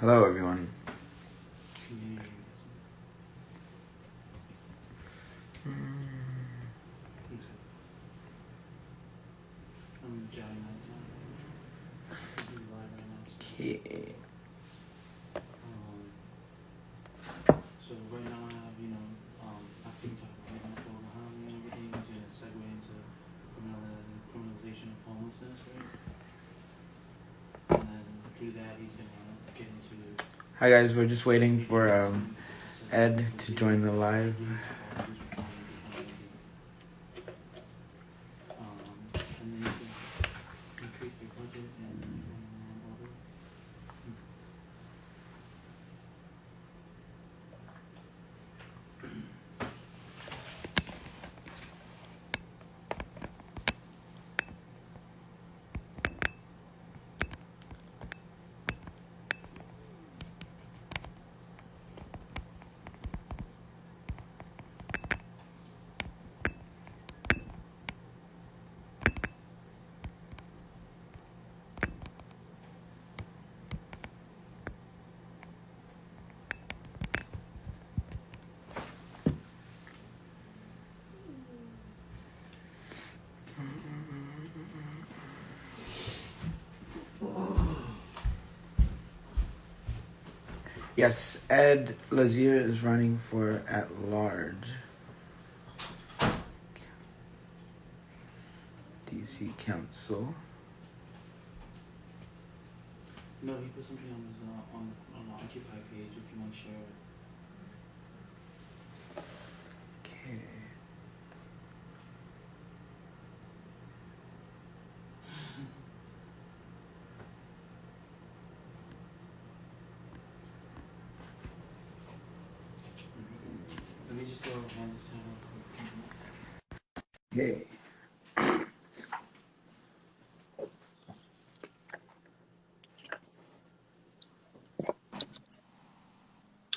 Hello, everyone. I'm jotting that down. He's live right now. Okay. So right now I have, I think talk about Muhammad and everything. He's gonna segue into criminalization of homelessness, right? And then through that he's gonna get into Hi, guys. We're just waiting for civics Ed to join the live. policies, and then he's gonna increase their budget and all that. Yes, Ed Lazere is running for at large DC Council. No, he put something on his on the Occupy page if you want to share it. Okay. Let me just go hand this down real quick. Okay.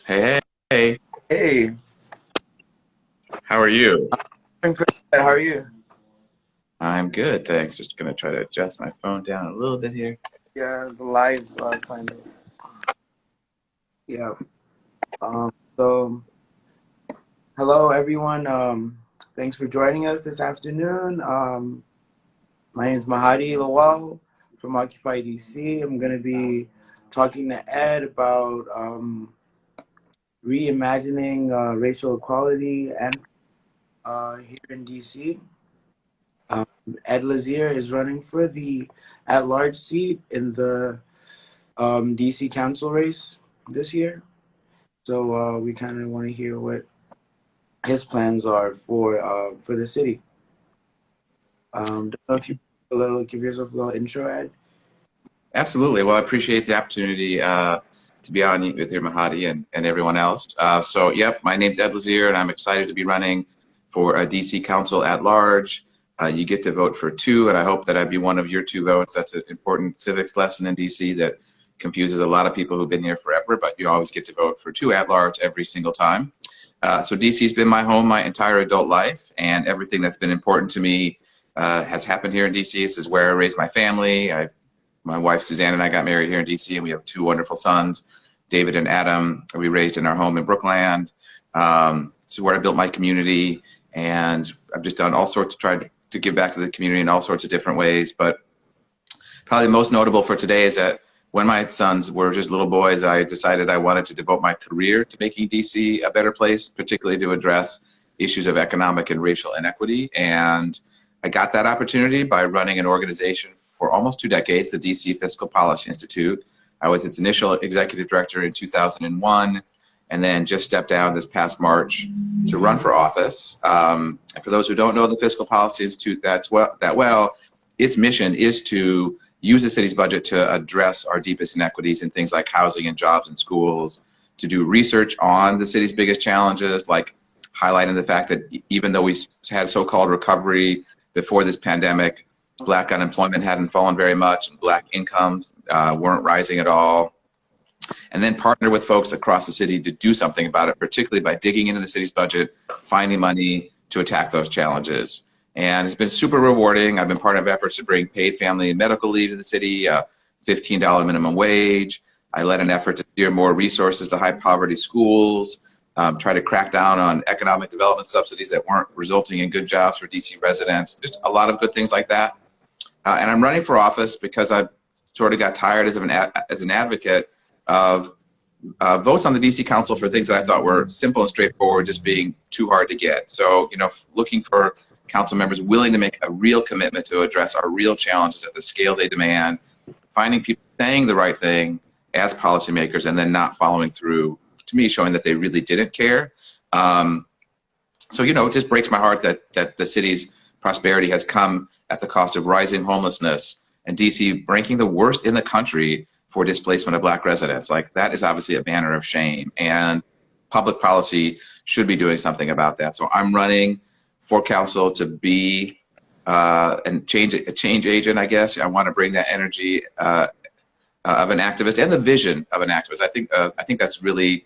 Hey, hey, Hey, how are you? I'm pretty good. How are you? I'm good, thanks. Just gonna try to adjust my phone down a little bit here. Yeah, the live kind of. Yeah. So, hello, everyone. Thanks for joining us this afternoon. My name is Mahadi Lawal from Occupy DC. I'm going to be talking to Ed about reimagining racial equality and here in DC. Ed Lazere is running for the at-large seat in the DC Council race this year. So we kind of want to hear what his plans are for the city. Don't know if you give yourself a little intro, Ed. Absolutely. Well, I appreciate the opportunity to be on with your Mahadi and everyone else. Yep, my name's Ed Lazere, and I'm excited to be running for a DC Council at large. You get to vote for two, and I hope that I be one of your two votes. That's an important civics lesson in DC that confuses a lot of people who've been here forever, but you always get to vote for two at large every single time. So DC's been my home my entire adult life, and everything that's been important to me has happened here in DC. This is where I raised my family. My wife Suzanne and I got married here in DC, and we have two wonderful sons, David and Adam. We raised in our home in Brookland. This is where I built my community, and I've just done all sorts to try to give back to the community in all sorts of different ways. But probably most notable for today is that when my sons were just little boys, I decided I wanted to devote my career to making DC a better place, particularly to address issues of economic and racial inequity. And I got that opportunity by running an organization for almost 2 decades, the DC Fiscal Policy Institute. I was its initial executive director in 2001, and then just stepped down this past March to run for office. And for those who don't know the Fiscal Policy Institute that well, its mission is to use the city's budget to address our deepest inequities in things like housing and jobs and schools, to do research on the city's biggest challenges, like highlighting the fact that even though we had so-called recovery before this pandemic, Black unemployment hadn't fallen very much, and Black incomes weren't rising at all. And then partner with folks across the city to do something about it, particularly by digging into the city's budget, finding money to attack those challenges. And it's been super rewarding. I've been part of efforts to bring paid family and medical leave to the city, $15 minimum wage, I led an effort to steer more resources to high poverty schools, try to crack down on economic development subsidies that weren't resulting in good jobs for DC residents. Just a lot of good things like that. And I'm running for office because I sort of got tired as an advocate of votes on the DC Council for things that I thought were simple and straightforward, just being too hard to get. So, looking for council members willing to make a real commitment to address our real challenges at the scale they demand, finding people saying the right thing as policymakers and then not following through, to me, showing that they really didn't care. So, it just breaks my heart that the city's prosperity has come at the cost of rising homelessness and DC ranking the worst in the country for displacement of Black residents. Like, that is obviously a banner of shame, and public policy should be doing something about that. So I'm running for council to be a change agent, I guess. I want to bring that energy of an activist and the vision of an activist. I think that's really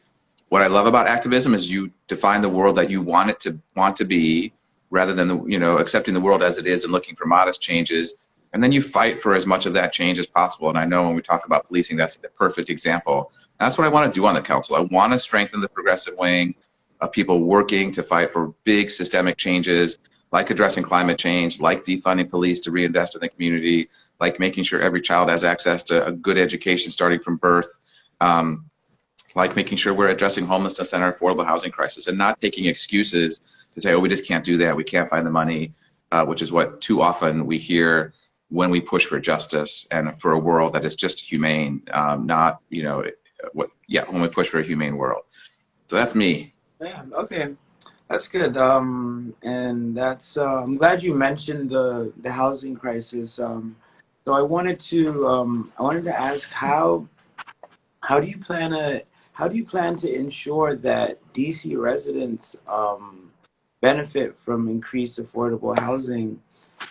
what I love about activism, is you define the world that you want it to be, rather than accepting the world as it is and looking for modest changes. And then you fight for as much of that change as possible. And I know when we talk about policing, that's the perfect example. And that's what I want to do on the council. I want to strengthen the progressive wing of people working to fight for big systemic changes, like addressing climate change, like defunding police to reinvest in the community, like making sure every child has access to a good education starting from birth, like making sure we're addressing homelessness and our affordable housing crisis, and not taking excuses to say, oh, we just can't do that, we can't find the money, which is what too often we hear when we push for justice and for a world that is just humane, when we push for a humane world. So that's me. Yeah, okay. That's good. And that's I'm glad you mentioned the housing crisis. So I wanted to ask, how do you plan to ensure that DC residents benefit from increased affordable housing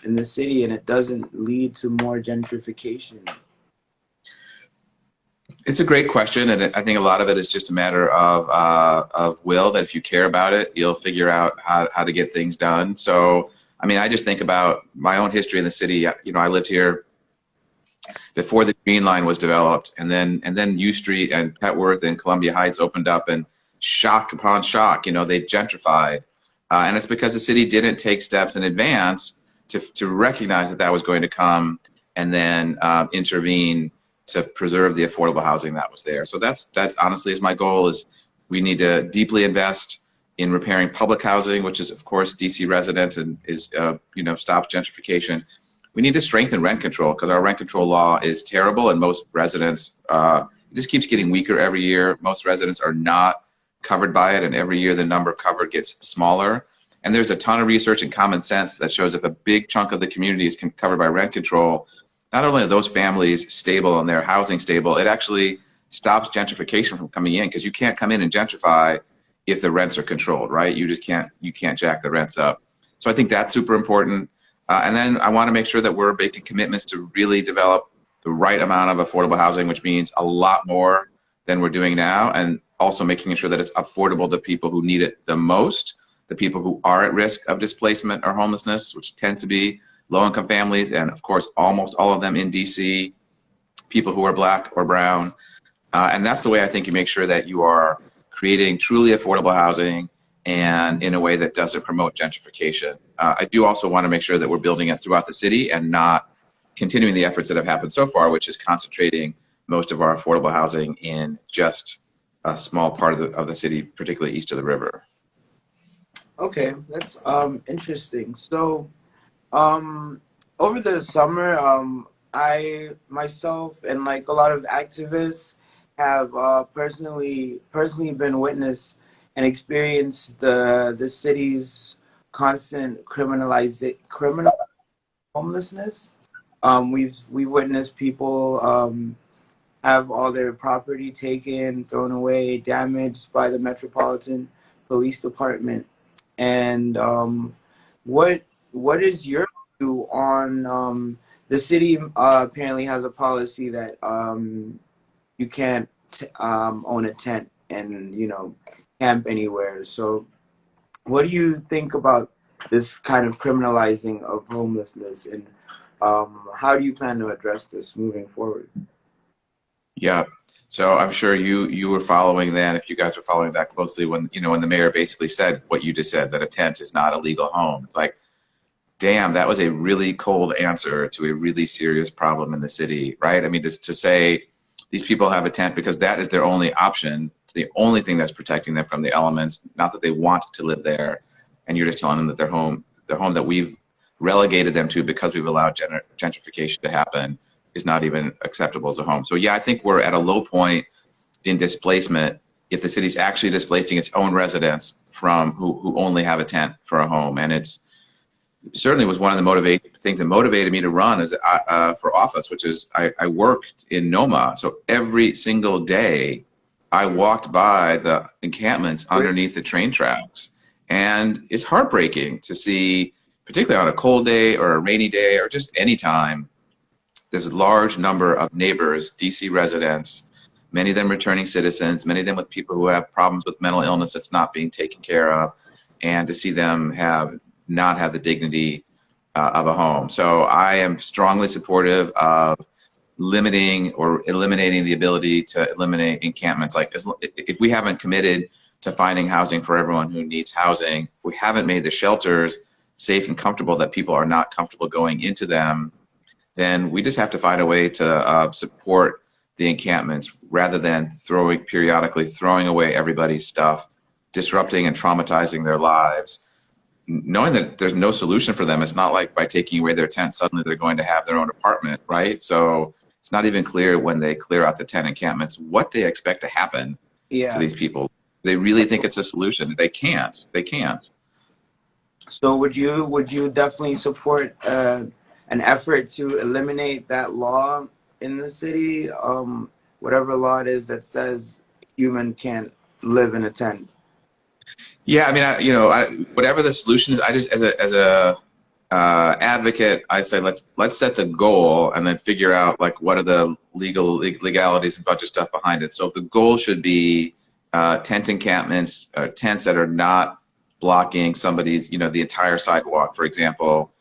in the city, and it doesn't lead to more gentrification? It's a great question, and I think a lot of it is just a matter of will. That if you care about it, you'll figure out how to get things done. So, I mean, I just think about my own history in the city. I lived here before the Green Line was developed, and then U Street and Petworth and Columbia Heights opened up, and shock upon shock, they gentrified, and it's because the city didn't take steps in advance to recognize that was going to come, and then intervene to preserve the affordable housing that was there. So that's honestly is my goal. Is we need to deeply invest in repairing public housing, which is of course DC residents, and stops gentrification. We need to strengthen rent control, because our rent control law is terrible, and most residents it just keeps getting weaker every year. Most residents are not covered by it, and every year the number covered gets smaller. And there's a ton of research and common sense that shows if a big chunk of the community is covered by rent control, not only are those families stable and their housing stable, it actually stops gentrification from coming in, because you can't come in and gentrify if the rents are controlled, right? You can't jack the rents up. So I think that's super important. And then I want to make sure that we're making commitments to really develop the right amount of affordable housing, which means a lot more than we're doing now, and also making sure that it's affordable to people who need it the most, the people who are at risk of displacement or homelessness, which tends to be low-income families, and of course, almost all of them in DC, people who are Black or brown. And that's the way I think you make sure that you are creating truly affordable housing, and in a way that doesn't promote gentrification. I do also want to make sure that we're building it throughout the city and not continuing the efforts that have happened so far, which is concentrating most of our affordable housing in just a small part of the city, particularly east of the river. Okay, that's interesting. So, over the summer, I myself and like a lot of activists have personally been witness and experienced the city's constant criminal homelessness. We've witnessed people have all their property taken, thrown away, damaged by the Metropolitan Police Department. And what is your view on the city apparently has a policy that you can't own a tent and camp anywhere. So what do you think about this kind of criminalizing of homelessness, and how do you plan to address this moving forward? Yeah. So I'm sure you were following that, if you guys were following that closely, when when the mayor basically said what you just said, that a tent is not a legal home. It's like, damn, that was a really cold answer to a really serious problem in the city, right? I mean, just to say these people have a tent because that is their only option. It's the only thing that's protecting them from the elements, not that they want to live there. And you're just telling them that the home that we've relegated them to because we've allowed gentrification to happen is not even acceptable as a home. So yeah, I think we're at a low point in displacement if the city's actually displacing its own residents from who only have a tent for a home. And it's certainly was one of the motivating things that motivated me to run as for office, which is I worked in Noma. So every single day I walked by the encampments underneath the train tracks. And it's heartbreaking to see, particularly on a cold day or a rainy day or just any time, this large number of neighbors, DC residents, many of them returning citizens, many of them with people who have problems with mental illness that's not being taken care of, and to see them not have the dignity of a home. So I am strongly supportive of limiting or eliminating the ability to eliminate encampments. Like if we haven't committed to finding housing for everyone who needs housing, we haven't made the shelters safe and comfortable that people are not comfortable going into them, then we just have to find a way to support the encampments rather than periodically throwing away everybody's stuff, disrupting and traumatizing their lives, knowing that there's no solution for them. It's not like by taking away their tent, suddenly they're going to have their own apartment, right? So it's not even clear when they clear out the tent encampments what they expect to happen to these people. They really think it's a solution. They can't. So would you definitely support an effort to eliminate that law in the city, whatever law it is that says human can't live in a tent? Yeah, I mean, whatever the solution is, I just as a advocate, I say let's set the goal and then figure out like what are the legalities and budget stuff behind it. So if the goal should be tent encampments, tents that are not blocking somebody's, the entire sidewalk, for example,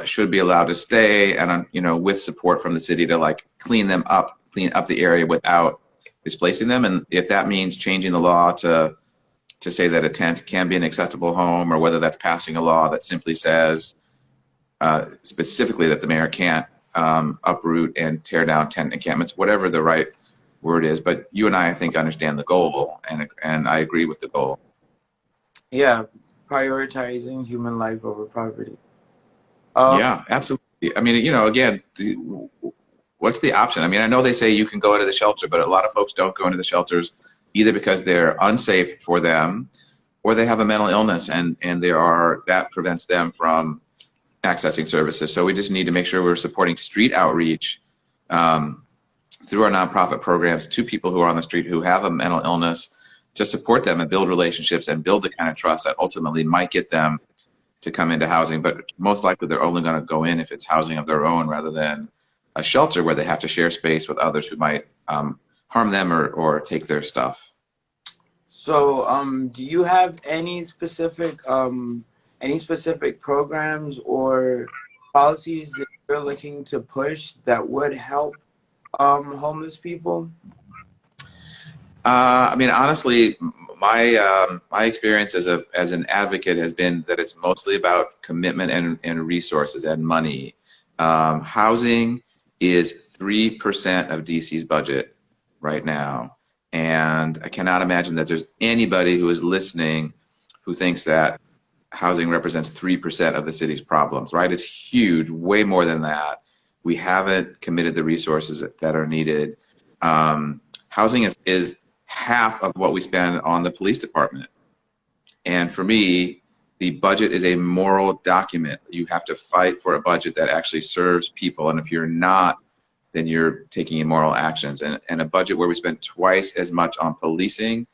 should be allowed to stay, and with support from the city to like clean up the area without displacing them. And if that means changing the law to say that a tent can be an acceptable home, or whether that's passing a law that simply says specifically that the mayor can't uproot and tear down tent encampments, whatever the right word is. But you and I think, understand the goal, and I agree with the goal. Yeah, prioritizing human life over property. Yeah, absolutely. I mean, again, what's the option? I mean, I know they say you can go into the shelter, but a lot of folks don't go into the shelters either because they're unsafe for them, or they have a mental illness, and that prevents them from accessing services. So we just need to make sure we're supporting street outreach through our nonprofit programs to people who are on the street who have a mental illness, to support them and build relationships and build the kind of trust that ultimately might get them to come into housing. But most likely they're only going to go in if it's housing of their own, rather than a shelter where they have to share space with others who might harm them or take their stuff. So do you have any specific programs or policies that you're looking to push that would help homeless people? I mean, honestly, my experience as an advocate has been that it's mostly about commitment and resources and money. Housing is 3% of DC's budget right now, and I cannot imagine that there's anybody who is listening who thinks that housing represents 3% of the city's problems, right? It's huge, way more than that. We haven't committed the resources that are needed. Housing is half of what we spend on the police department. And for me, the budget is a moral document. You have to fight for a budget that actually serves people. And if you're not, then you're taking immoral actions. And a budget where we spend twice as much on policing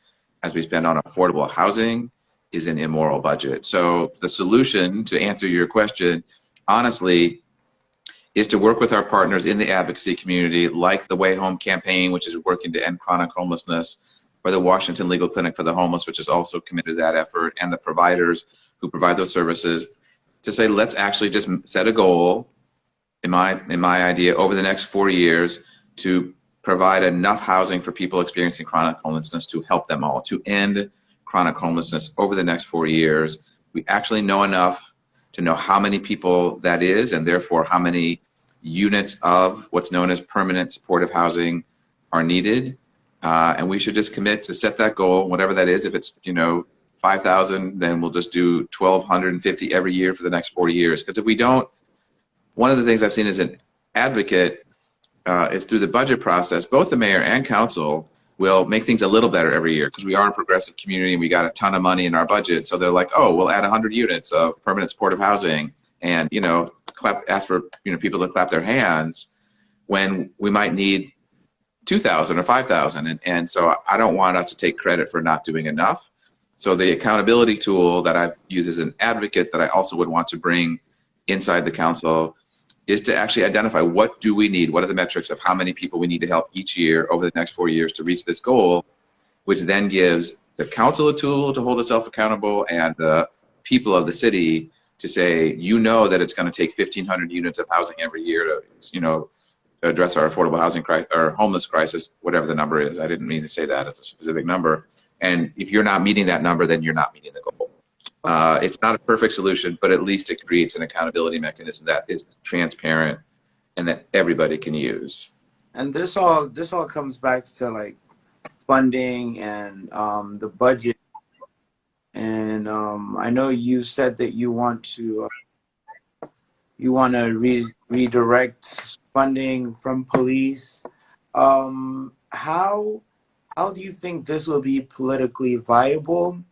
as we spend on affordable housing is an immoral budget. So the solution, to answer your question, honestly, is to work with our partners in the advocacy community, like the Way Home campaign, which is working to end chronic homelessness, or the Washington Legal Clinic for the Homeless, which is also committed to that effort, and the providers who provide those services, to say, let's actually just set a goal, in my idea, over the next 4 years, to provide enough housing for people experiencing chronic homelessness to help them all, to end chronic homelessness over the next 4 years. We actually know enough to know how many people that is, and therefore how many units of what's known as permanent supportive housing are needed. And we should just commit to set that goal, whatever that is. If it's 5,000, then we'll just do 1,250 every year for the next 4 years. Because if we don't, one of the things I've seen as an advocate is through the budget process, both the mayor and council will make things a little better every year because we are a progressive community and we got a ton of money in our budget. So they're like, oh, we'll add 100 units of permanent supportive housing, and ask for people to clap their hands when we might need 2,000 or 5,000. And so I don't want us to take credit for not doing enough. So the accountability tool that I've used as an advocate that I also would want to bring inside the council is to actually identify what do we need, what are the metrics of how many people we need to help each year over the next 4 years to reach this goal, which then gives the council a tool to hold itself accountable and the people of the city to say, that it's going to take 1,500 units of housing every year to address our affordable housing crisis or homeless crisis, whatever the number is. I didn't mean to say that as a specific number. And if you're not meeting that number, then you're not meeting the goal. It's not a perfect solution, but at least it creates an accountability mechanism that is transparent and that everybody can use. And this all comes back to like funding and the budget. And I know you said that you want to redirect funding from police. How do you think this will be politically viable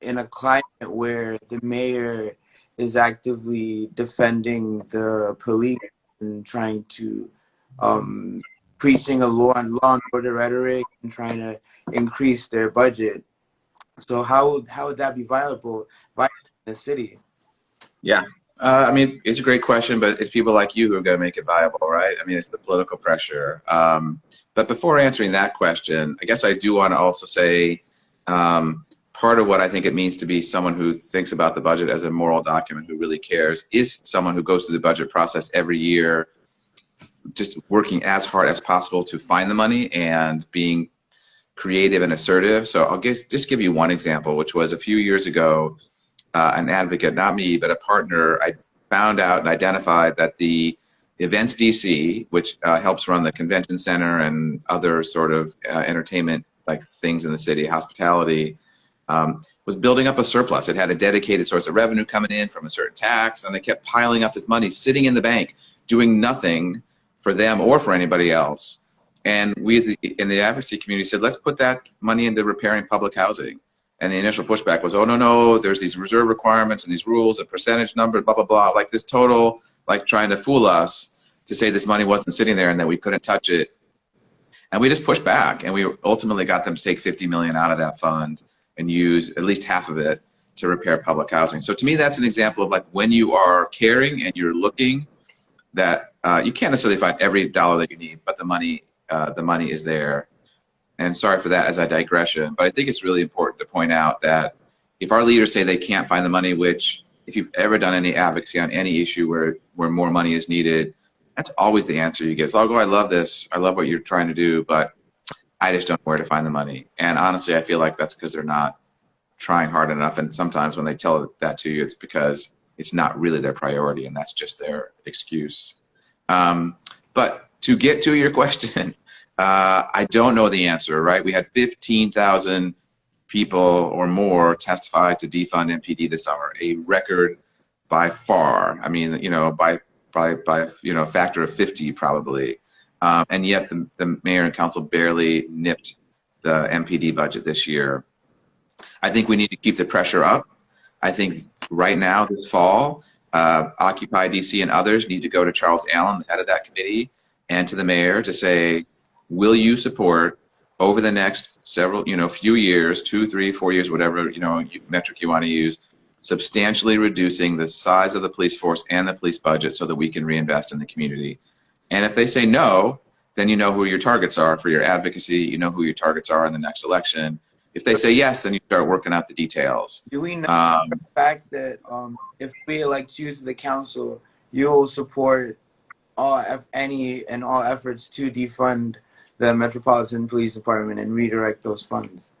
in a climate where the mayor is actively defending the police and trying to preaching a law and order rhetoric and trying to increase their budget? So how would that be viable in the city? Yeah. It's a great question, but it's people like you who are going to make it viable, right? It's the political pressure. But before answering that question, I guess I do want to also say part of what I think it means to be someone who thinks about the budget as a moral document, who really cares, is someone who goes through the budget process every year, just working as hard as possible to find the money and being creative and assertive. So I'll just give you one example, which was a few years ago, an advocate, not me, but a partner, I found out and identified that the Events DC, which helps run the convention center and other sort of entertainment like things in the city, hospitality, was building up a surplus. It had a dedicated source of revenue coming in from a certain tax, and they kept piling up this money sitting in the bank, doing nothing for them or for anybody else. And we in the advocacy community said, let's put that money into repairing public housing. And the initial pushback was, oh, no, there's these reserve requirements and these rules, a percentage number, blah, blah, blah, like this total, like trying to fool us to say this money wasn't sitting there and that we couldn't touch it. And we just pushed back, and we ultimately got them to take $50 million out of that fund and use at least half of it to repair public housing. So to me, that's an example of like when you are caring and you're looking, that you can't necessarily find every dollar that you need, but the money is there. And sorry for that as a digression, but I think it's really important to point out that if our leaders say they can't find the money, which if you've ever done any advocacy on any issue where more money is needed, that's always the answer you get. So I'll go, I love this. I love what you're trying to do, but I just don't know where to find the money. And honestly, I feel like that's because they're not trying hard enough. And sometimes when they tell that to you, it's because it's not really their priority and that's just their excuse. But to get to your question, I don't know the answer, right? We had 15,000 people or more testify to defund MPD this summer, a record by far. By a factor of 50 probably. And yet the mayor and council barely nipped the MPD budget this year. I think we need to keep the pressure up. I think right now, this fall, Occupy DC and others need to go to Charles Allen, the head of that committee, and to the mayor to say, will you support over the next few years, 2, 3, 4 years, whatever, metric you want to use, substantially reducing the size of the police force and the police budget so that we can reinvest in the community. And if they say no, then you know who your targets are for your advocacy. You know who your targets are in the next election. If they say yes, then you start working out the details. Do we know the fact that if we elect you to the council, you'll support any and all efforts to defund the Metropolitan Police Department and redirect those funds?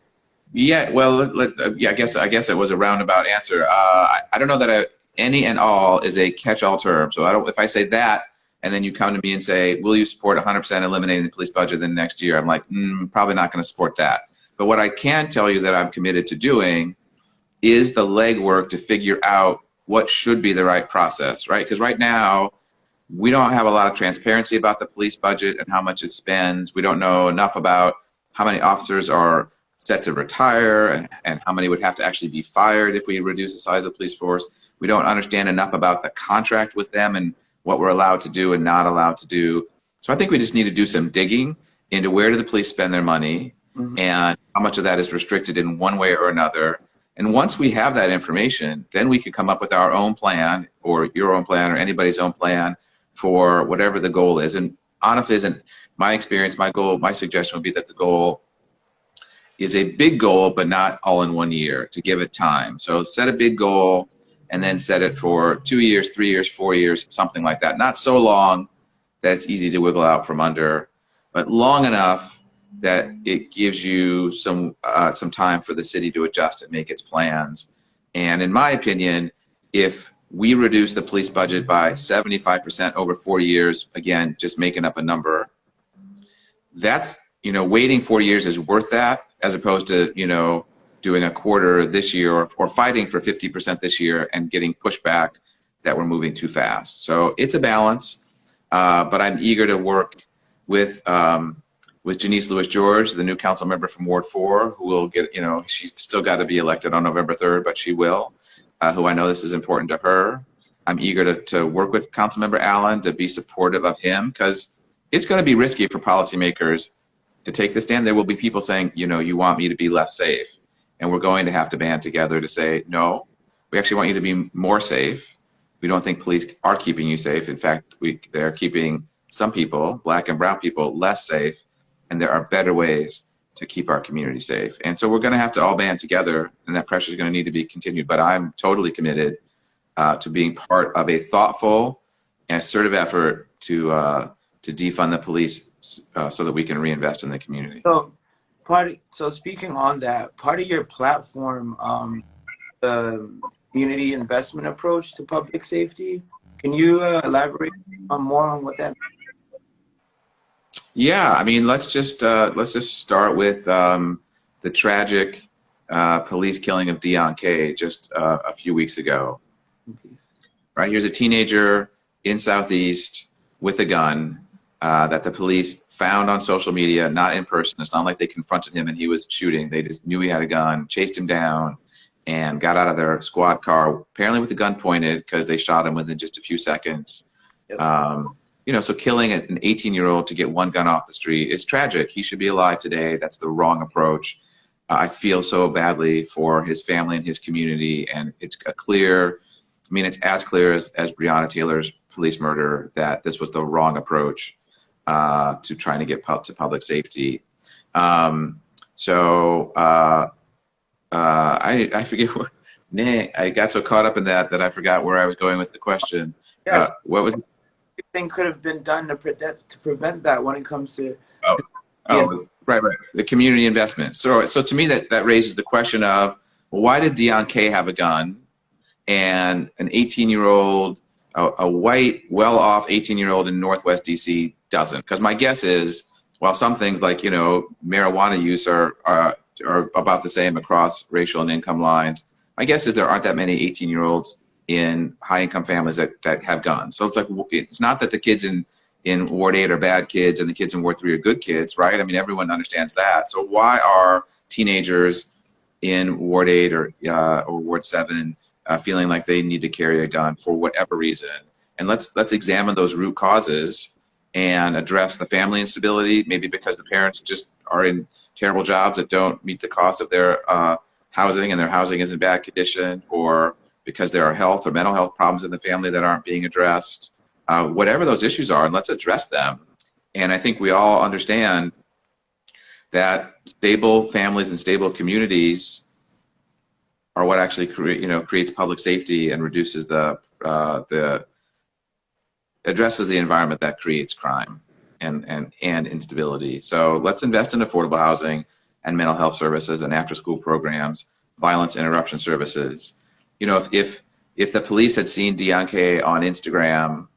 Yeah, well, yeah, I guess it was a roundabout answer. I don't know that any and all is a catch-all term. So I don't. If I say that, and then you come to me and say, "Will you support 100% eliminating the police budget then next year?" I'm like, probably not going to support that. But what I can tell you that I'm committed to doing is the legwork to figure out what should be the right process, right? Because right now we don't have a lot of transparency about the police budget and how much it spends. We don't know enough about how many officers are set to retire and how many would have to actually be fired if we reduce the size of the police force. We don't understand enough about the contract with them and what we're allowed to do and not allowed to do. So I think we just need to do some digging into where do the police spend their money and how much of that is restricted in one way or another. And once we have that information, then we can come up with our own plan or your own plan or anybody's own plan for whatever the goal is. And honestly, isn't my experience, my goal, my suggestion would be that the goal is a big goal, but not all in 1 year, to give it time. So set a big goal and then set it for 2 years, 3 years, 4 years, something like that. Not so long that it's easy to wiggle out from under, but long enough that it gives you some time for the city to adjust and make its plans. And in my opinion, if we reduce the police budget by 75% over 4 years, again, just making up a number, that's, waiting 4 years is worth that as opposed to, doing a quarter this year or fighting for 50% this year and getting pushback that we're moving too fast. So it's a balance, but I'm eager to work with Janice Lewis-George, the new council member from Ward 4, who will get, she's still got to be elected on November 3rd, but she will, who I know this is important to her. I'm eager to work with Councilmember Allen to be supportive of him because it's going to be risky for policymakers to take the stand. There will be people saying, you want me to be less safe. And we're going to have to band together to say, no, we actually want you to be more safe. We don't think police are keeping you safe. In fact, they're keeping some people, black and brown people, less safe. And there are better ways to keep our community safe. And so we're going to have to all band together, and that pressure is going to need to be continued. But I'm totally committed to being part of a thoughtful and assertive effort to defund the police so that we can reinvest in the community. So speaking on that, part of your platform, the community investment approach to public safety, can you elaborate more on what that means? Yeah, I mean, let's just start with the tragic police killing of Deon Kay just a few weeks ago. Right, here's a teenager in Southeast with a gun that the police found on social media, not in person. It's not like they confronted him and he was shooting. They just knew he had a gun, chased him down, and got out of their squad car, apparently with the gun pointed because they shot him within just a few seconds. Yep. So killing an 18-year-old to get one gun off the street is tragic. He should be alive today. That's the wrong approach. I feel so badly for his family and his community, and it's it's as clear as Breonna Taylor's police murder that this was the wrong approach to trying to get to public safety. I forget where. I got so caught up in that I forgot where I was going with the question. Yes. What was? Thing could have been done to prevent that when it comes to. Right. The community investment. So to me, that raises the question of, well, why did Deon Kay have a gun, and an 18-year-old, a white, well-off 18-year-old in Northwest DC doesn't? Because my guess is, while some things like marijuana use are about the same across racial and income lines, my guess is there aren't that many 18-year-olds in high-income families that have guns. So it's not that the kids in Ward 8 are bad kids and the kids in Ward 3 are good kids, right? I mean, everyone understands that. So why are teenagers in Ward 8 or Ward 7 feeling like they need to carry a gun for whatever reason? And let's examine those root causes and address the family instability, maybe because the parents just are in terrible jobs that don't meet the cost of their housing and their housing is in bad condition, or because there are health or mental health problems in the family that aren't being addressed. Whatever those issues are, and let's address them. And I think we all understand that stable families and stable communities are what actually creates public safety and reduces the addresses the environment that creates crime and instability. So let's invest in affordable housing and mental health services and after-school programs, violence interruption services. You know, if the police had seen Deonke on Instagram,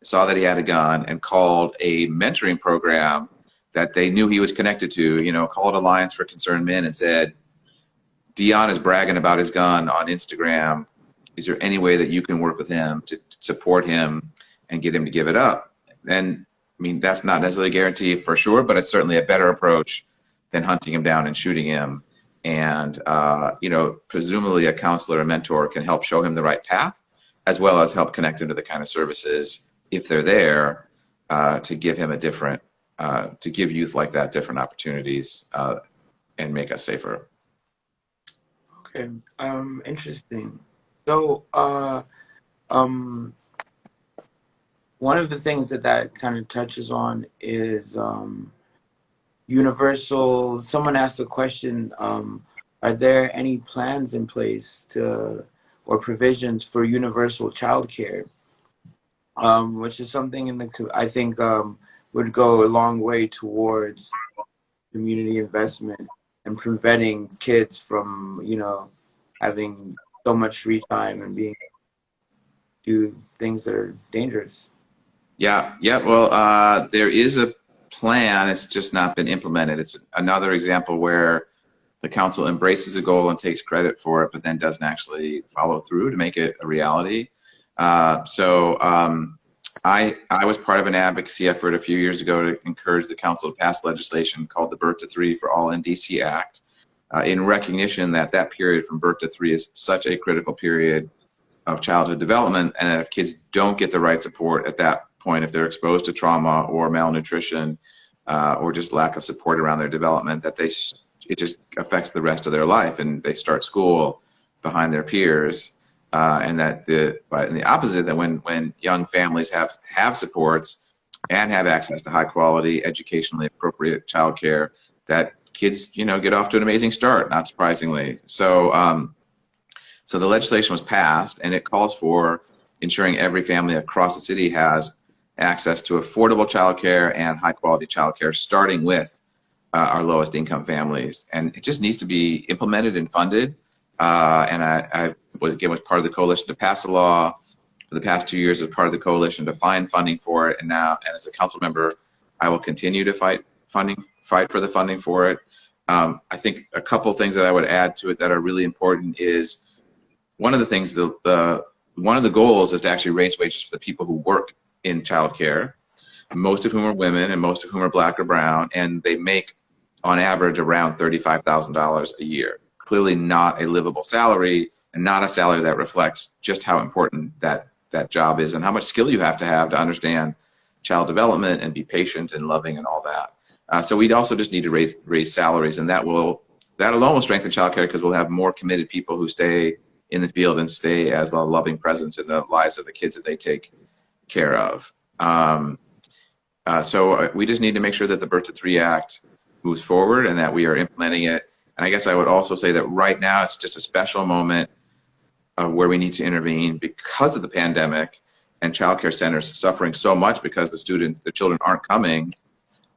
saw that he had a gun, and called a mentoring program that they knew he was connected to, you know, called Alliance for Concerned Men and said, Dion is bragging about his gun on Instagram. Is there any way that you can work with him to support him and get him to give it up? And I mean, that's not necessarily a guarantee for sure, but it's certainly a better approach than hunting him down and shooting him. And, you know, presumably a counselor, a mentor can help show him the right path, as well as help connect him to the kind of services, if they're there, to give him a different, to give youth like that different opportunities and make us safer. Okay, interesting. So, one of the things that kind of touches on is universal. Someone asked a question: are there any plans in place or provisions for universal childcare? Which is something I think would go a long way towards community investment and preventing kids from, you know, having so much free time and do things that are dangerous. Yeah. Well, there is a plan. It's just not been implemented. It's another example where the council embraces a goal and takes credit for it, but then doesn't actually follow through to make it a reality. I was part of an advocacy effort a few years ago to encourage the council to pass legislation called the Birth to Three for All in DC Act, in recognition that that period from birth to 3 is such a critical period of childhood development, and that if kids don't get the right support at that point, if they're exposed to trauma or malnutrition or just lack of support around their development, that it just affects the rest of their life, and they start school behind their peers. And that the opposite, that when young families have supports and have access to high quality, educationally appropriate childcare, that kids, you know, get off to an amazing start, not surprisingly. So the legislation was passed, and it calls for ensuring every family across the city has access to affordable childcare and high quality childcare, starting with our lowest income families. And it just needs to be implemented and funded. And I again was part of the coalition to pass the law for the past 2 years, as part of the coalition to find funding for it. And as a council member, I will continue to fight for the funding for it. I think a couple things that I would add to it that are really important is, one of the things, one of the goals is to actually raise wages for the people who work in childcare, most of whom are women and most of whom are Black or brown, and they make on average around $35,000 a year. Clearly not a livable salary, and not a salary that reflects just how important that job is and how much skill you have to understand child development and be patient and loving and all that. So we'd also just need to raise salaries, and that alone will strengthen childcare, because we'll have more committed people who stay in the field and stay as a loving presence in the lives of the kids that they take care of. So we just need to make sure that the Birth to 3 Act moves forward and that we are implementing it. And I guess I would also say that right now it's just a special moment where we need to intervene because of the pandemic and childcare centers suffering so much because the children aren't coming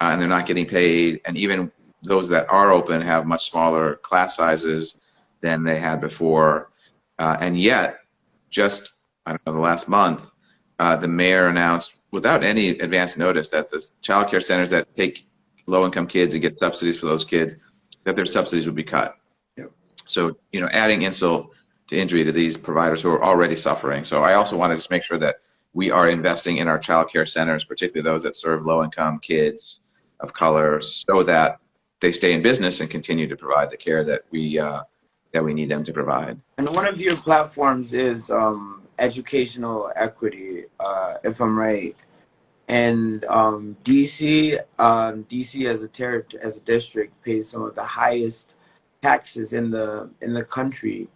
and they're not getting paid. And even those that are open have much smaller class sizes than they had before. And yet, just, I don't know, the last month, the mayor announced without any advance notice that the childcare centers that take low-income kids and get subsidies for those kids, that their subsidies would be cut. Yep. So, you know, adding insult to injury to these providers who are already suffering. So I also want to just make sure that we are investing in our childcare centers, particularly those that serve low-income kids of color, so that they stay in business and continue to provide the care that we need them to provide. And one of your platforms is educational equity, if I'm right. And DC as a district pays some of the highest taxes in the country,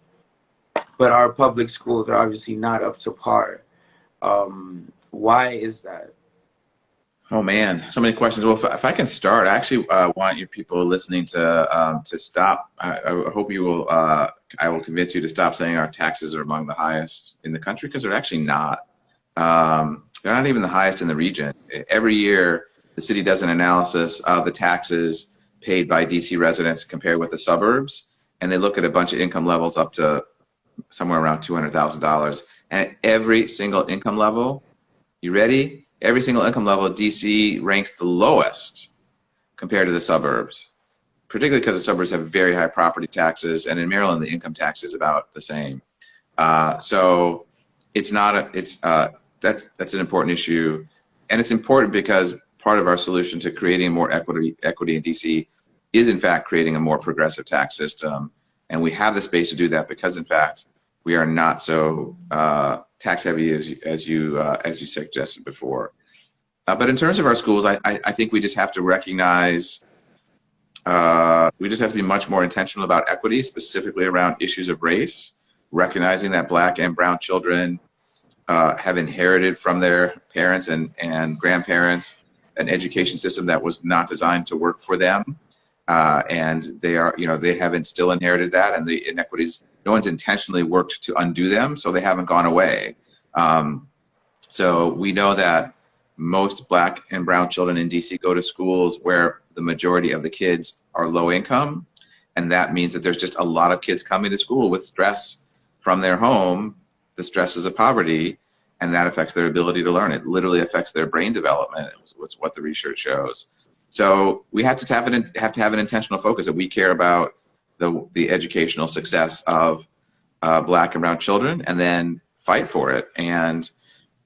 but our public schools are obviously not up to par. Why is that? Oh man, so many questions. Well, if I can start, I actually want you people listening to stop. I hope you will. I will convince you to stop saying our taxes are among the highest in the country, because they're actually not. They're not even the highest in the region. Every year, the city does an analysis of the taxes paid by DC residents compared with the suburbs, and they look at a bunch of income levels up to somewhere around $200,000. And at every single income level, you ready? Every single income level, DC ranks the lowest compared to the suburbs, particularly because the suburbs have very high property taxes, and in Maryland, the income tax is about the same. So it's not a, it's that's an important issue, and it's important because part of our solution to creating more equity in DC is in fact creating a more progressive tax system, and we have the space to do that because in fact we are not so tax heavy as you suggested before. But in terms of our schools, I think we just have to recognize. We just have to be much more intentional about equity, specifically around issues of race, recognizing that Black and brown children have inherited from their parents and grandparents an education system that was not designed to work for them. And they haven't still inherited that, and the inequities, no one's intentionally worked to undo them, so they haven't gone away. So we know that most Black and brown children in DC go to schools where the majority of the kids are low income. And that means that there's just a lot of kids coming to school with stress from their home, the stresses of poverty, and that affects their ability to learn. It literally affects their brain development, was what the research shows. So we have to have an intentional focus that we care about the educational success of Black and brown children, and then fight for it. And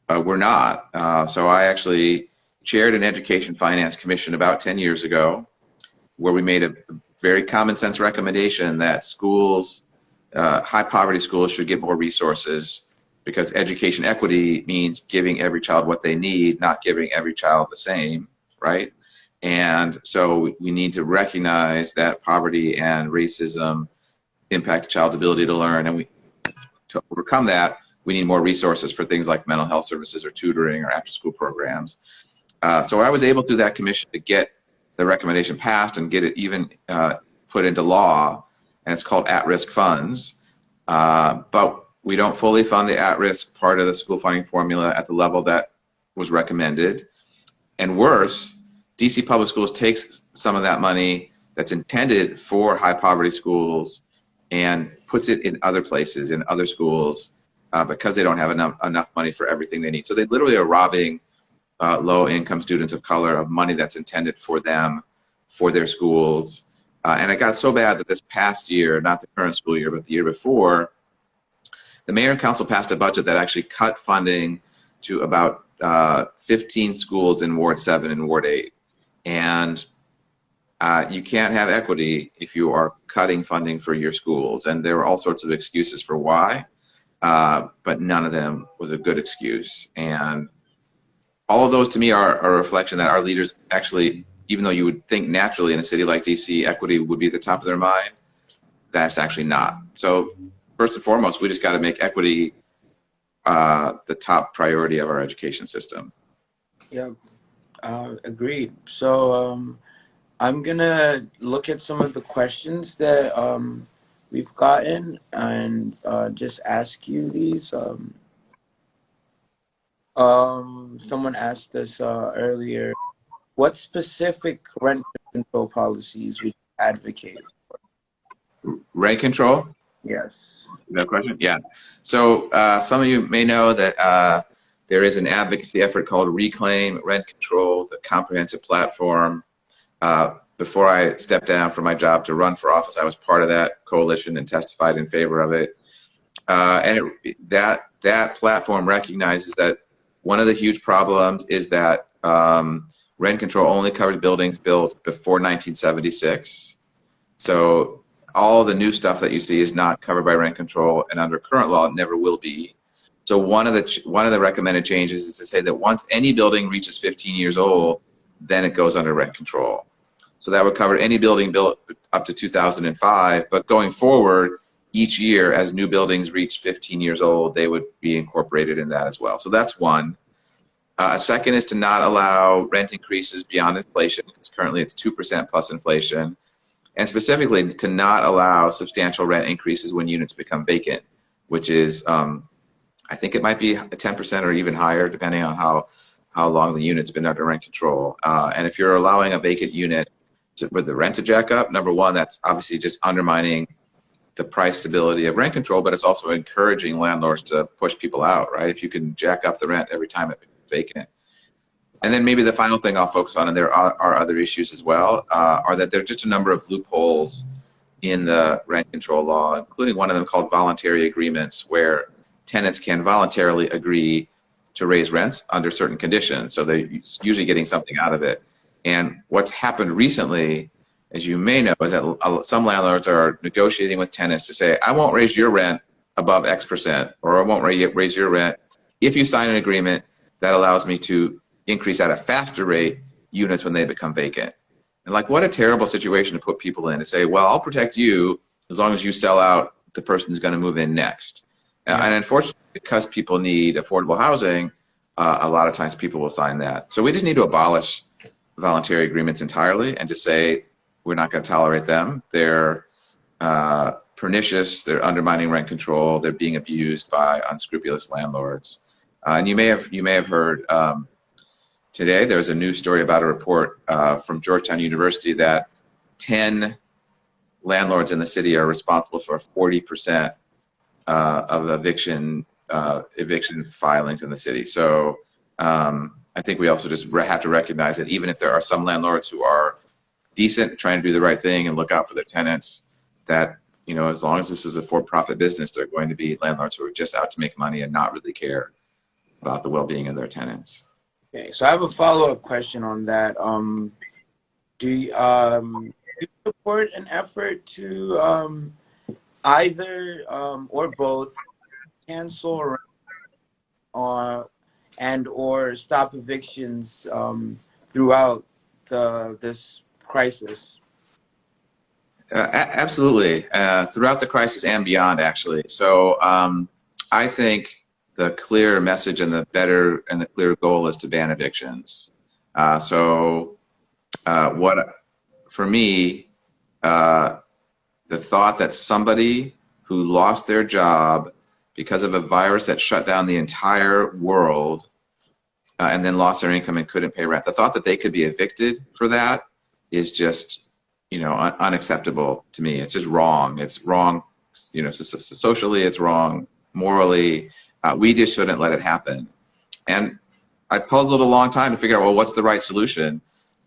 we're not. So I actually chaired an education finance commission about 10 years ago, where we made a very common sense recommendation that schools, high poverty schools, should get more resources, because education equity means giving every child what they need, not giving every child the same, right? And so we need to recognize that poverty and racism impact a child's ability to learn, and to overcome that, we need more resources for things like mental health services or tutoring or after school programs. So I was able through that commission to get the recommendation passed and get it even put into law, and it's called at-risk funds. But we don't fully fund the at-risk part of the school funding formula at the level that was recommended. And worse, DC Public Schools takes some of that money that's intended for high poverty schools and puts it in other places, in other schools, because they don't have enough money for everything they need. So they literally are robbing low-income students of color of money that's intended for them, for their schools. And it got so bad that this past year, not the current school year, but the year before, the mayor and council passed a budget that actually cut funding to about 15 schools in Ward 7 and Ward 8. And you can't have equity if you are cutting funding for your schools. And there were all sorts of excuses for why. But none of them was a good excuse. And all of those to me are a reflection that our leaders actually, even though you would think naturally in a city like DC, equity would be at the top of their mind, that's actually not. So first and foremost, we just got to make equity the top priority of our education system. Yeah, agreed. So I'm gonna look at some of the questions that we've gotten and just ask you these. Someone asked us earlier, what specific rent control policies would you advocate for? Rent control? Yes. That question? Yeah. So some of you may know that there is an advocacy effort called Reclaim Rent Control, the comprehensive platform. Before I stepped down from my job to run for office, I was part of that coalition and testified in favor of it. And that platform recognizes that one of the huge problems is that rent control only covers buildings built before 1976. So all the new stuff that you see is not covered by rent control, and under current law, it never will be. So one of the recommended changes is to say that once any building reaches 15 years old, then it goes under rent control. So that would cover any building built up to 2005, but going forward, each year as new buildings reach 15 years old, they would be incorporated in that as well. So that's one. A second is to not allow rent increases beyond inflation, because currently it's 2% plus inflation, and specifically to not allow substantial rent increases when units become vacant, which is I think it might be 10% or even higher, depending on how long the unit's been under rent control. And if you're allowing a vacant unit with the rent to jack up, number one, that's obviously just undermining the price stability of rent control, but it's also encouraging landlords to push people out, right? If you can jack up the rent every time it's vacant. And then maybe the final thing I'll focus on, and there are other issues as well, are that there are just a number of loopholes in the rent control law, including one of them called voluntary agreements, where tenants can voluntarily agree to raise rents under certain conditions. So they're usually getting something out of it. And what's happened recently, as you may know, is that some landlords are negotiating with tenants to say, I won't raise your rent above X%, or I won't raise your rent if you sign an agreement that allows me to increase at a faster rate units when they become vacant. And like, what a terrible situation to put people in, to say, well, I'll protect you as long as you sell out the person who's going to move in next. Yeah. And unfortunately, because people need affordable housing, a lot of times people will sign that. So we just need to abolish voluntary agreements entirely and just say, we're not going to tolerate them. They're pernicious. They're undermining rent control. They're being abused by unscrupulous landlords. And you may have heard today there's a news story about a report from Georgetown University that 10 landlords in the city are responsible for 40% of eviction filings in the city. So I think we also just have to recognize that even if there are some landlords who are decent, trying to do the right thing and look out for their tenants, that, you know, as long as this is a for-profit business, they're going to be landlords who are just out to make money and not really care about the well-being of their tenants. Okay, so I have a follow-up question on that. Do you support an effort to either or both cancel or stop evictions throughout this crisis? Absolutely, throughout the crisis and beyond, actually. So I think the clear message and the clear goal is to ban evictions. For me, the thought that somebody who lost their job because of a virus that shut down the entire world and then lost their income and couldn't pay rent, the thought that they could be evicted for that is just, unacceptable to me. It's just wrong. It's wrong, socially, it's wrong, morally. We just shouldn't let it happen. And I puzzled a long time to figure out, well, what's the right solution?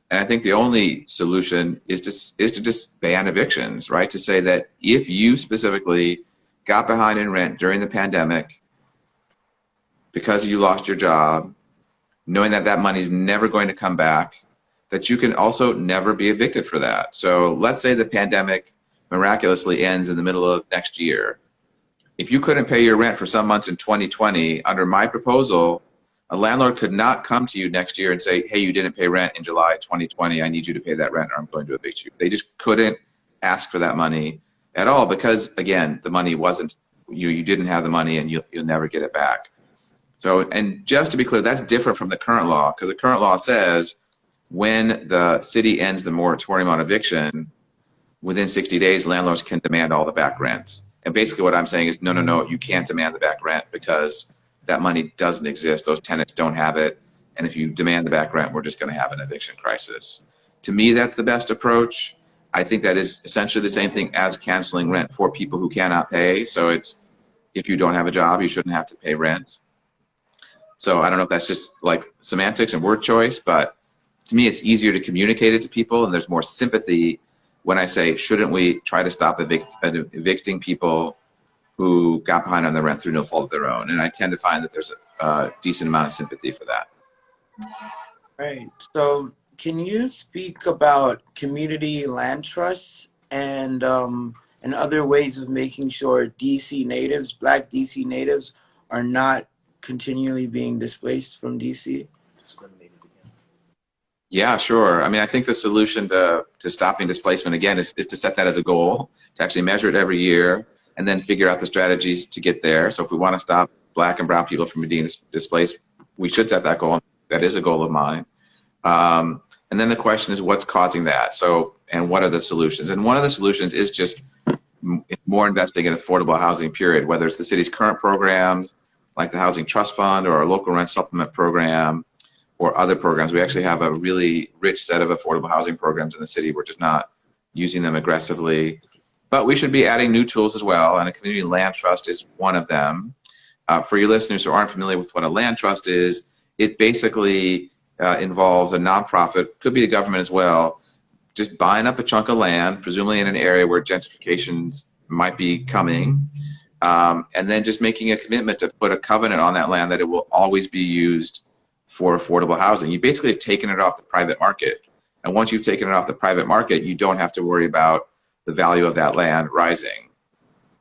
And I think the only solution is to just ban evictions, right? To say that if you specifically got behind in rent during the pandemic because you lost your job, knowing that that money is never going to come back, that you can also never be evicted for that. So let's say the pandemic miraculously ends in the middle of next year. If you couldn't pay your rent for some months in 2020, under my proposal, a landlord could not come to you next year and say, hey, you didn't pay rent in July 2020. I need you to pay that rent or I'm going to evict you. They just couldn't ask for that money at all because, again, the money wasn't, you didn't have the money and you'll never get it back. So, and just to be clear, that's different from the current law, because the current law says when the city ends the moratorium on eviction, within 60 days, landlords can demand all the back rent. And basically what I'm saying is, no, you can't demand the back rent because that money doesn't exist. Those tenants don't have it. And if you demand the back rent, we're just going to have an eviction crisis. To me, that's the best approach. I think that is essentially the same thing as canceling rent for people who cannot pay. So it's, if you don't have a job, you shouldn't have to pay rent. So I don't know if that's just like semantics and word choice, but to me, it's easier to communicate it to people, and there's more sympathy when I say, shouldn't we try to stop evicting people who got behind on their rent through no fault of their own? And I tend to find that there's a decent amount of sympathy for that. Right. So can you speak about community land trusts and other ways of making sure DC natives, Black DC natives, are not continually being displaced from DC? Yeah, sure. I mean, I think the solution to stopping displacement, again, is to set that as a goal, to actually measure it every year, and then figure out the strategies to get there. So if we want to stop Black and brown people from being displaced, we should set that goal. That is a goal of mine. And then the question is, what's causing that? So, and what are the solutions? And one of the solutions is just more investing in affordable housing, period, whether it's the city's current programs, like the Housing Trust Fund or our local rent supplement program or other programs. We actually have a really rich set of affordable housing programs in the city. We're just not using them aggressively. But we should be adding new tools as well, and a community land trust is one of them. For your listeners who aren't familiar with what a land trust is, it basically involves a nonprofit, could be the government as well, just buying up a chunk of land, presumably in an area where gentrifications might be coming, and then just making a commitment to put a covenant on that land that it will always be used for affordable housing. You basically have taken it off the private market. And once you've taken it off the private market, you don't have to worry about the value of that land rising,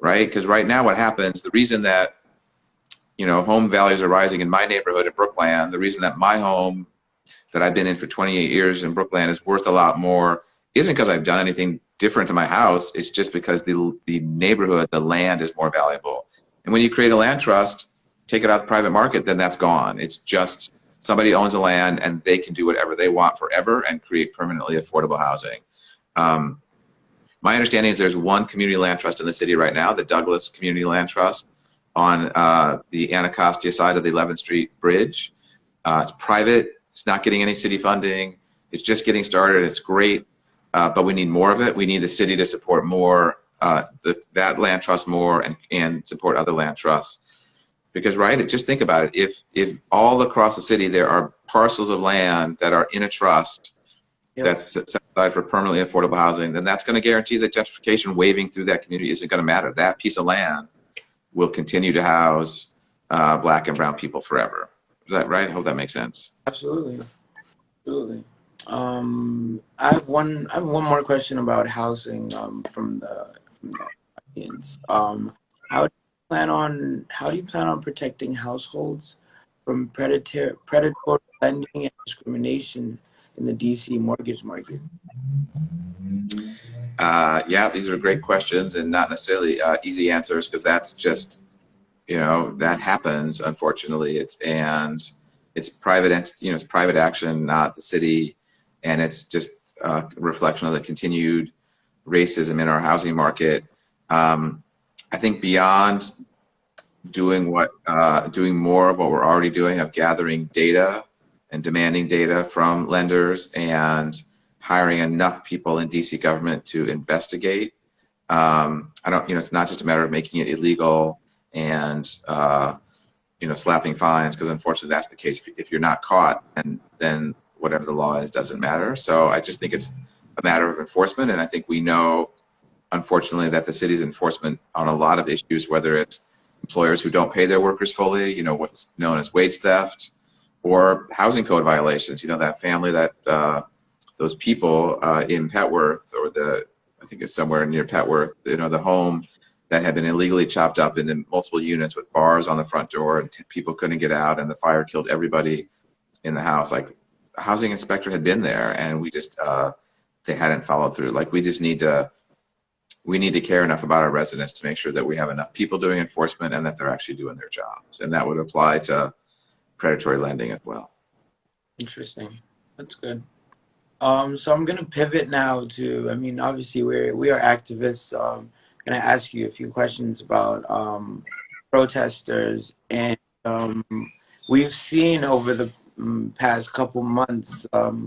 right? Because right now what happens, the reason that home values are rising in my neighborhood in Brookland, the reason that my home that I've been in for 28 years in Brookland is worth a lot more isn't because I've done anything different to my house. It's just because the neighborhood, the land is more valuable. And when you create a land trust, take it out of the private market, then that's gone. It's just somebody owns the land and they can do whatever they want forever and create permanently affordable housing. My understanding is there's one community land trust in the city right now, the Douglas Community Land Trust on the Anacostia side of the 11th Street Bridge. It's private. It's not getting any city funding. It's just getting started. It's great, but we need more of it. We need the city to support more, that land trust more and support other land trusts. Because, right, just think about it. If all across the city there are parcels of land that are in a trust that's set aside for permanently affordable housing, then that's going to guarantee that gentrification waving through that community isn't going to matter. That piece of land will continue to house Black and brown people forever. Is that right? I hope that makes sense. Absolutely. Absolutely. I have one more question about housing from the audience. How do you plan on protecting households from predatory lending and discrimination in the DC mortgage market? Yeah, these are great questions and not necessarily easy answers, because that's just, that happens, unfortunately. It's private, it's private action, not the city. And it's just a reflection of the continued racism in our housing market. I think beyond doing more of what we're already doing of gathering data and demanding data from lenders and hiring enough people in DC government to investigate. It's not just a matter of making it illegal and, slapping fines, because unfortunately that's the case. If you're not caught, and then whatever the law is doesn't matter. So I just think it's a matter of enforcement. And I think we know, unfortunately, that the city's enforcement on a lot of issues, whether it's employers who don't pay their workers fully, what's known as wage theft, or housing code violations, that family that, those people in Petworth, or I think it's somewhere near Petworth, the home that had been illegally chopped up into multiple units with bars on the front door, and people couldn't get out, and the fire killed everybody in the house. Like, a housing inspector had been there, and we just, they hadn't followed through. Like, we need to care enough about our residents to make sure that we have enough people doing enforcement and that they're actually doing their jobs. And that would apply to predatory lending as well. Interesting. That's good. So I'm gonna pivot now to, obviously we are activists. Gonna ask you a few questions about protesters, and we've seen over the past couple months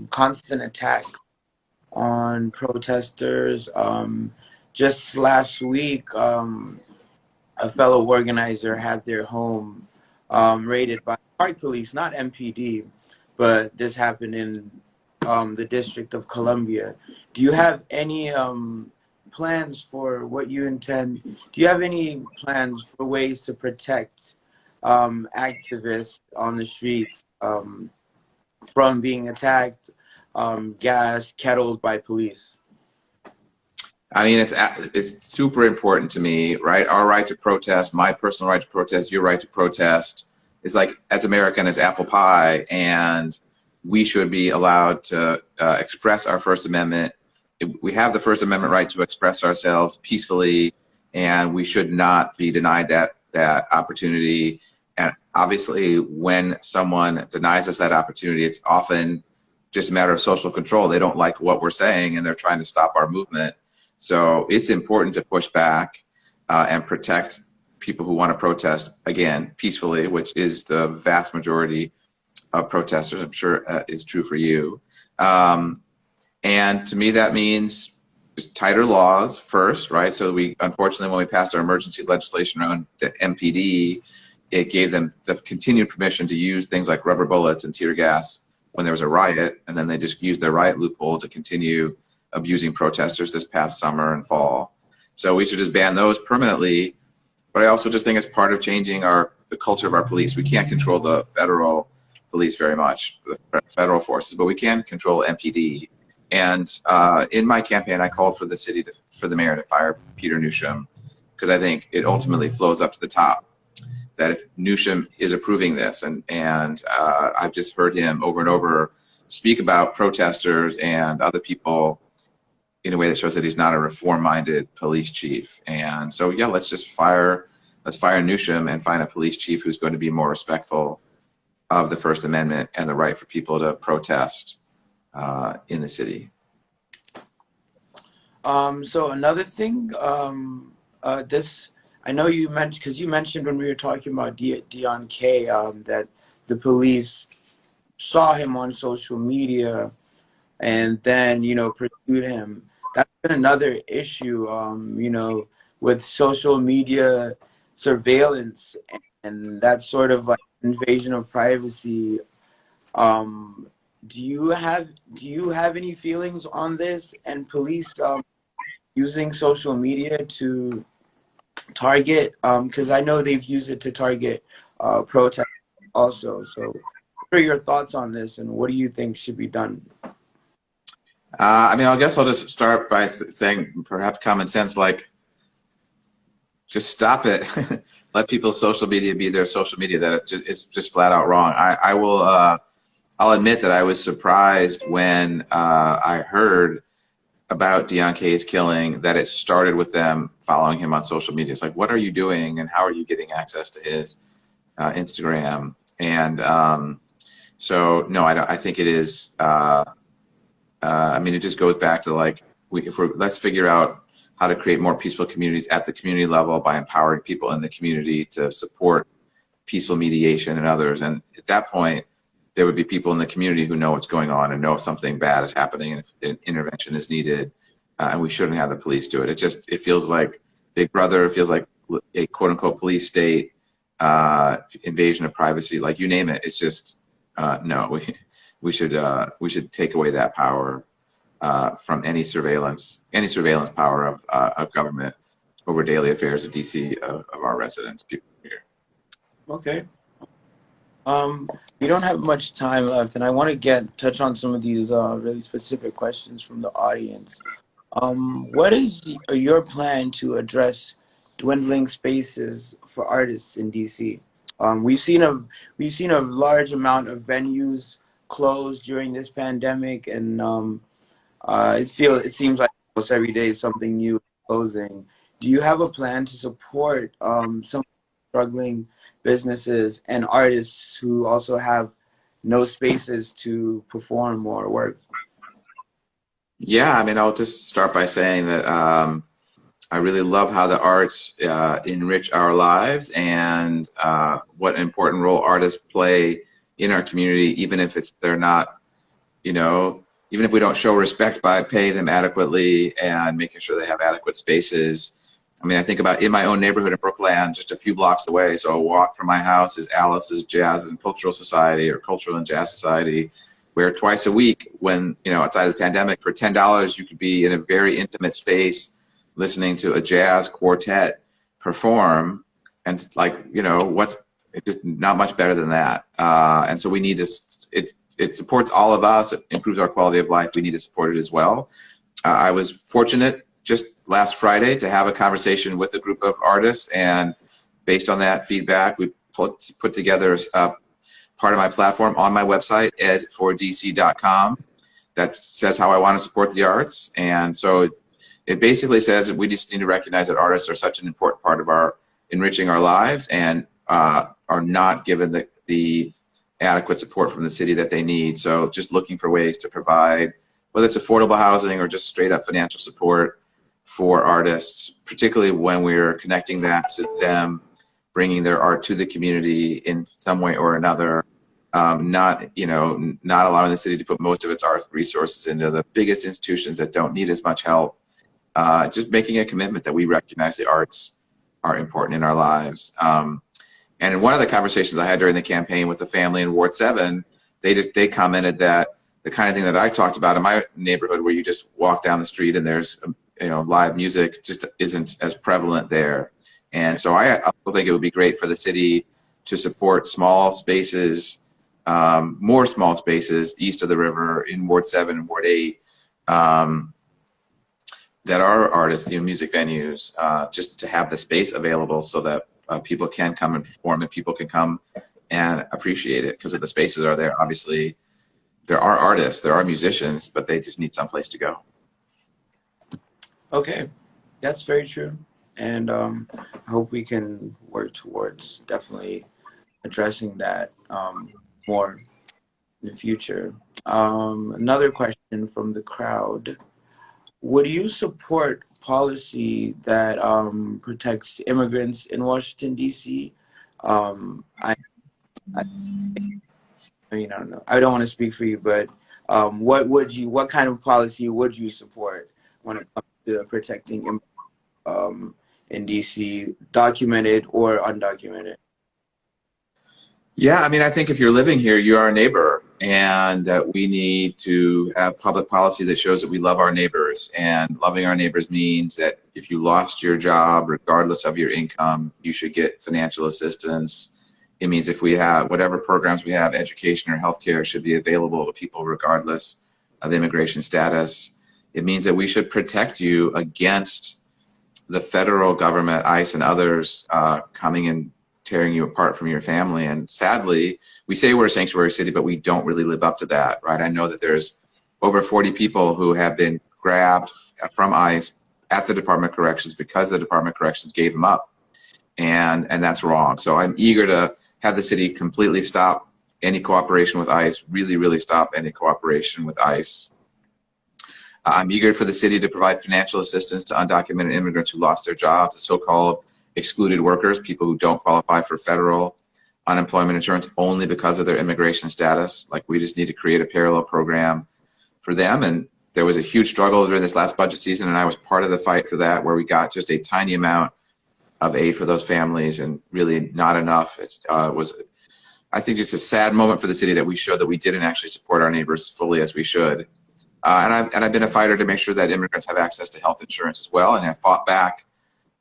constant attacks on protesters. Just last week, a fellow organizer had their home raided by park police, not MPD, but this happened in the District of Columbia. Do you have any plans for what you intend? Do you have any plans for ways to protect activists on the streets from being attacked, gassed, kettled by police? It's super important to me, right? Our right to protest, my personal right to protest, your right to protest is like as American as apple pie, and we should be allowed to express our First Amendment. We have the First Amendment right to express ourselves peacefully, and we should not be denied that opportunity. And obviously, when someone denies us that opportunity, it's often just a matter of social control. They don't like what we're saying, and they're trying to stop our movement. So it's important to push back and protect people who want to protest, again, peacefully, which is the vast majority of protesters. I'm sure is true for you. And to me, that means just tighter laws first, right? So we, unfortunately, when we passed our emergency legislation around the MPD, it gave them the continued permission to use things like rubber bullets and tear gas when there was a riot, and then they just used their riot loophole to continue abusing protesters this past summer and fall. So we should just ban those permanently. But I also just think it's part of changing the culture of our police. We can't control the federal police very much, the federal forces, but we can control MPD. And in my campaign, I called for the mayor to fire Peter Newsham, because I think it ultimately flows up to the top. That if Newsham is approving this, and I've just heard him over and over speak about protesters and other people in a way that shows that he's not a reform-minded police chief. And so, yeah, let's fire Newsham and find a police chief who's going to be more respectful of the First Amendment and the right for people to protest in the city. So another thing, I know you mentioned, because you mentioned when we were talking about Deon Kay, that the police saw him on social media and then, pursued him. That's been another issue, with social media surveillance and that sort of like invasion of privacy. Do you have any feelings on this, and police using social media to target, because I know they've used it to target protests also. So what are your thoughts on this, and what do you think should be done? I guess I'll just start by saying perhaps common sense, like, just stop it. Let people's social media be their social media. That it's just flat out wrong. I'll admit that I was surprised when I heard about Deon Kay's killing, that it started with them following him on social media. It's like, what are you doing, and how are you getting access to his Instagram? And so, no, I think it is. It just goes back to, like, let's figure out how to create more peaceful communities at the community level by empowering people in the community to support peaceful mediation and others. And at that point, there would be people in the community who know what's going on and know if something bad is happening and if intervention is needed. And we shouldn't have the police do it. It feels like Big Brother. It feels like a quote unquote police state, invasion of privacy, like you name it. It's just, no, we should take away that power from any surveillance power of government over daily affairs of DC, of our residents, people here. Okay. We don't have much time left, and I want to touch on some of these really specific questions from the audience. What is your plan to address dwindling spaces for artists in DC? We've seen a large amount of venues closed during this pandemic, and it seems like almost every day something new is closing. Do you have a plan to support some struggling businesses and artists who also have no spaces to perform or work? Yeah, I'll just start by saying that I really love how the arts enrich our lives, and what an important role artists play in our community, even if they're not, even if we don't show respect by paying them adequately and making sure they have adequate spaces. I think about in my own neighborhood in Brookland, just a few blocks away. So a walk from my house is Alice's Jazz and Cultural Society, or Cultural and Jazz Society, where twice a week, when, outside of the pandemic, for $10, you could be in a very intimate space listening to a jazz quartet perform. And it's just not much better than that. And so we need to, it supports all of us. It improves our quality of life. We need to support it as well. I was fortunate just last Friday to have a conversation with a group of artists, and based on that feedback, we put together part of my platform on my website, ed4dc.com, that says how I want to support the arts. And so it basically says that we just need to recognize that artists are such an important part of our enriching our lives, and are not given the adequate support from the city that they need. So just looking for ways to provide, whether it's affordable housing or just straight up financial support for artists, particularly when we're connecting that to them bringing their art to the community in some way or another. Not allowing the city to put most of its art resources into the biggest institutions that don't need as much help. Just making a commitment that we recognize the arts are important in our lives. And in one of the conversations I had during the campaign with the family in Ward 7, they commented that the kind of thing that I talked about in my neighborhood, where you just walk down the street and there's live music, just isn't as prevalent there. And so I also think it would be great for the city to support small spaces, more small spaces east of the river in Ward 7 and Ward 8 that are artists, music venues, just to have the space available so that people can come and perform and people can come and appreciate it, because if the spaces are there, obviously there are artists, there are musicians, but they just need someplace to go. Okay, that's very true. And I hope we can work towards definitely addressing that more in the future. Another question from the crowd. Would you support policy that protects immigrants in Washington, D.C.? I mean, I don't know. I don't want to speak for you, but what kind of policy would you support when it comes to protecting in DC, documented or undocumented? Yeah, I mean, I think if you're living here, you are a neighbor, and that we need to have public policy that shows that we love our neighbors. And loving our neighbors means that if you lost your job, regardless of your income, you should get financial assistance. It means if we have whatever programs we have, education or healthcare, should be available to people regardless of immigration status. It means that we should protect you against the federal government, ICE, and others coming and tearing you apart from your family. And sadly, we say we're a sanctuary city, but we don't really live up to that, right? I know that there's over 40 people who have been grabbed from ICE at the Department of Corrections because the Department of Corrections gave them up. And that's wrong. So I'm eager to have the city completely stop any cooperation with ICE, really, really stop any cooperation with ICE. I'm eager for the city to provide financial assistance to undocumented immigrants who lost their jobs, the so-called excluded workers, people who don't qualify for federal unemployment insurance only because of their immigration status. Like, we just need to create a parallel program for them. And there was a huge struggle during this last budget season, and I was part of the fight for that, where we got just a tiny amount of aid for those families, and really not enough. I think it's a sad moment for the city that we showed that we didn't actually support our neighbors fully as we should. And I've been a fighter to make sure that immigrants have access to health insurance as well, and I fought back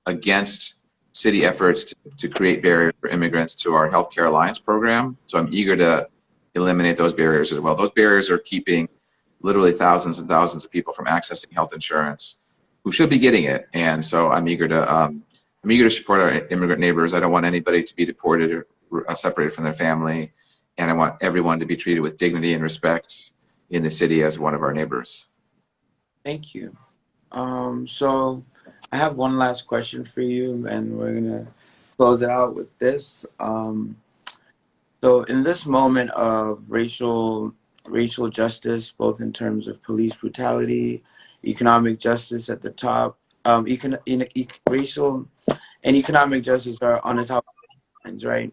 against city efforts to create barriers for immigrants to our Healthcare Alliance program. So I'm eager to eliminate those barriers as well. Those barriers are keeping literally thousands and thousands of people from accessing health insurance who should be getting it. And so I'm eager to support our immigrant neighbors. I don't want anybody to be deported or separated from their family. And I want everyone to be treated with dignity and respect in the city as one of our neighbors. Thank you. So I have one last question for you, and we're gonna close it out with this. So in this moment of racial justice, both in terms of police brutality, economic justice at the top, racial and economic justice are on the top of minds, right?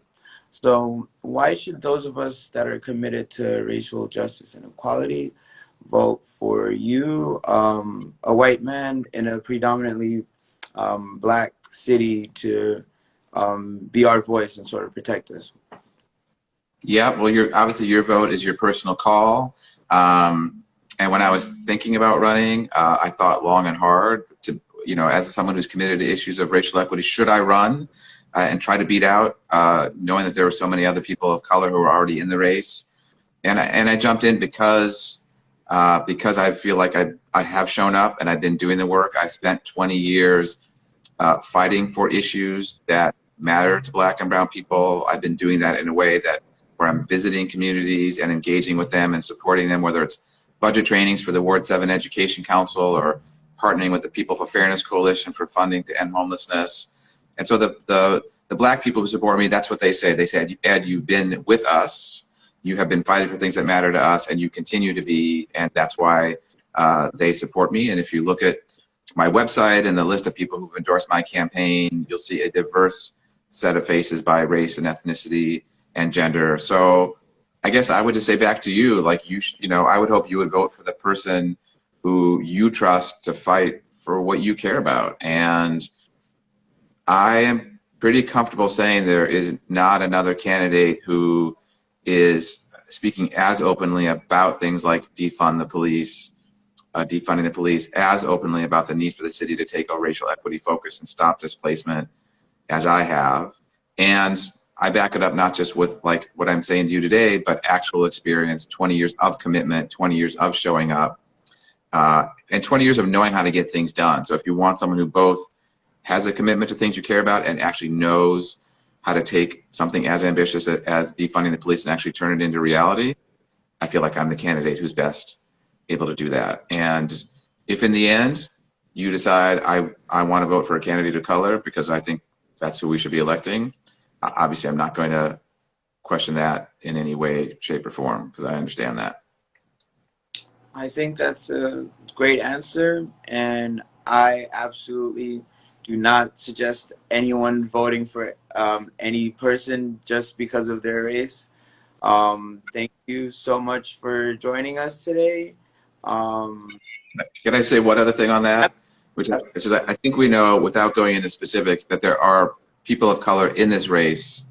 So why should those of us that are committed to racial justice and equality vote for you, a white man in a predominantly Black city, to be our voice and sort of protect us? Yeah, well, obviously your vote is your personal call. And when I was thinking about running, I thought long and hard to, as someone who's committed to issues of racial equity, should I run and try to beat out, knowing that there were so many other people of color who were already in the race? And I jumped in because I feel like I have shown up and I've been doing the work. I spent 20 years fighting for issues that matter to Black and brown people. I've been doing that in a way where I'm visiting communities and engaging with them and supporting them, whether it's budget trainings for the Ward 7 Education Council or partnering with the People for Fairness Coalition for funding to end homelessness. And so the Black people who support me, that's what they say. They said, Ed, you've been with us. You have been fighting for things that matter to us, and you continue to be, and that's why they support me. And if you look at my website and the list of people who've endorsed my campaign, you'll see a diverse set of faces by race and ethnicity and gender. So I guess I would just say back to you, like you know, I would hope you would vote for the person who you trust to fight for what you care about. And I am pretty comfortable saying there is not another candidate who is speaking as openly about things like defunding the police, as openly about the need for the city to take a racial equity focus and stop displacement as I have. And I back it up not just with like what I'm saying to you today, but actual experience, 20 years of commitment, 20 years of showing up, and 20 years of knowing how to get things done. So if you want someone who both has a commitment to things you care about and actually knows how to take something as ambitious as defunding the police and actually turn it into reality, I feel like I'm the candidate who's best able to do that. And if in the end you decide I want to vote for a candidate of color because I think that's who we should be electing, obviously I'm not going to question that in any way, shape, or form, because I understand that. I think that's a great answer, and I absolutely do not suggest anyone voting for any person just because of their race. Thank you so much for joining us today. Can I say one other thing on that? Which is I think we know, without going into specifics, that there are people of color in this race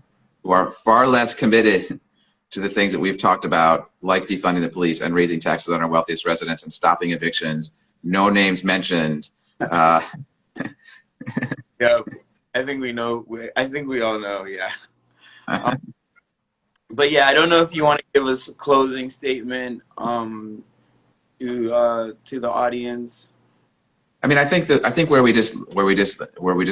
who are far less committed to the things that we've talked about, like defunding the police and raising taxes on our wealthiest residents and stopping evictions. No names mentioned. Yeah, I think we know. I think we all know. Yeah. But yeah, I don't know if you want to give us a closing statement to the audience. I mean, I think where we just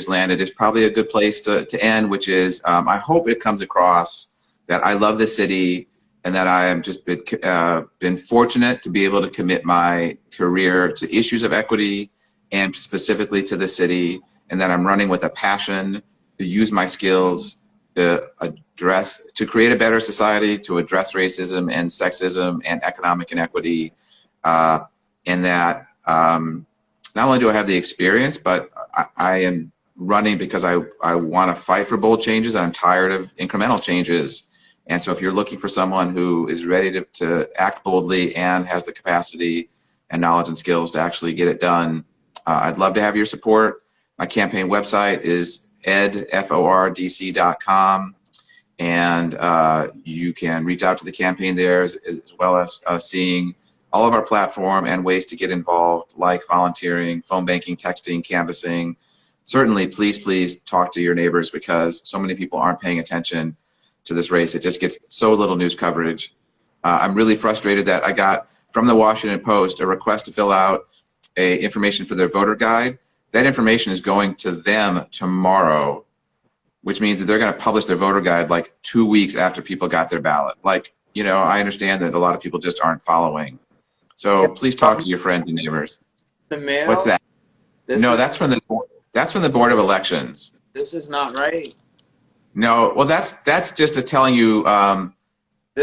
landed is probably a good place to end, which is I hope it comes across that I love this city and that I am just been fortunate to be able to commit my career to issues of equity and specifically to the city, and that I'm running with a passion to use my skills to create a better society, to address racism and sexism and economic inequity, and that not only do I have the experience, but I am running because I want to fight for bold changes. I'm tired of incremental changes. And so if you're looking for someone who is ready to act boldly and has the capacity and knowledge and skills to actually get it done, I'd love to have your support. My campaign website is edfordc.com. And you can reach out to the campaign there, as well as seeing all of our platform and ways to get involved, like volunteering, phone banking, texting, canvassing. Certainly, please talk to your neighbors, because so many people aren't paying attention to this race. It just gets so little news coverage. I'm really frustrated that I got from the Washington Post a request to fill out information for their voter guide. That information is going to them tomorrow, which means that they're going to publish their voter guide like 2 weeks after people got their ballot. Like, you know, I understand that a lot of people just aren't following. So please talk to your friends and neighbors. The mail? What's that? No, that's from the Board of Elections. This is not right. No, well, that's just a telling you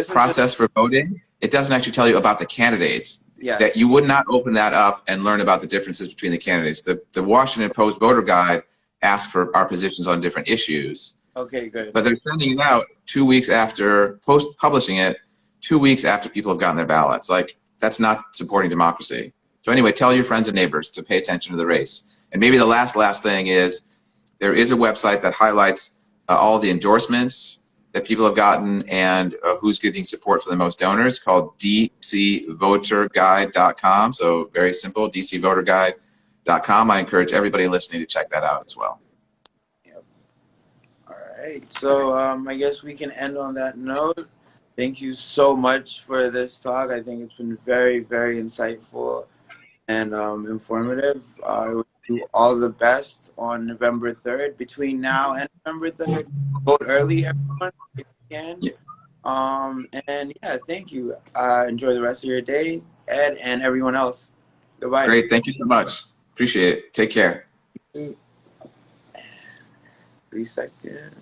process for voting. It doesn't actually tell you about the candidates. Yes. That you would not open that up and learn about the differences between the candidates. The Washington Post voter guide asks for our positions on different issues. Okay, good. But they're sending it out 2 weeks after publishing it, 2 weeks after people have gotten their ballots. Like, that's not supporting democracy. So anyway, tell your friends and neighbors to pay attention to the race. And maybe the last thing is, there is a website that highlights all the endorsements that people have gotten and who's getting support for the most donors, called dcvoterguide.com. So very simple, dcvoterguide.com. I encourage everybody listening to check that out as well. Yep. All right. So I guess we can end on that note. Thank you so much for this talk. I think it's been very, very insightful and informative. I wish you all the best on November 3rd. Between now and November 3rd, vote early, everyone, if you can. Yeah. And yeah, thank you. Enjoy the rest of your day, Ed, and everyone else. Goodbye. Great. Thank you so much. Appreciate it. Take care. 3 seconds.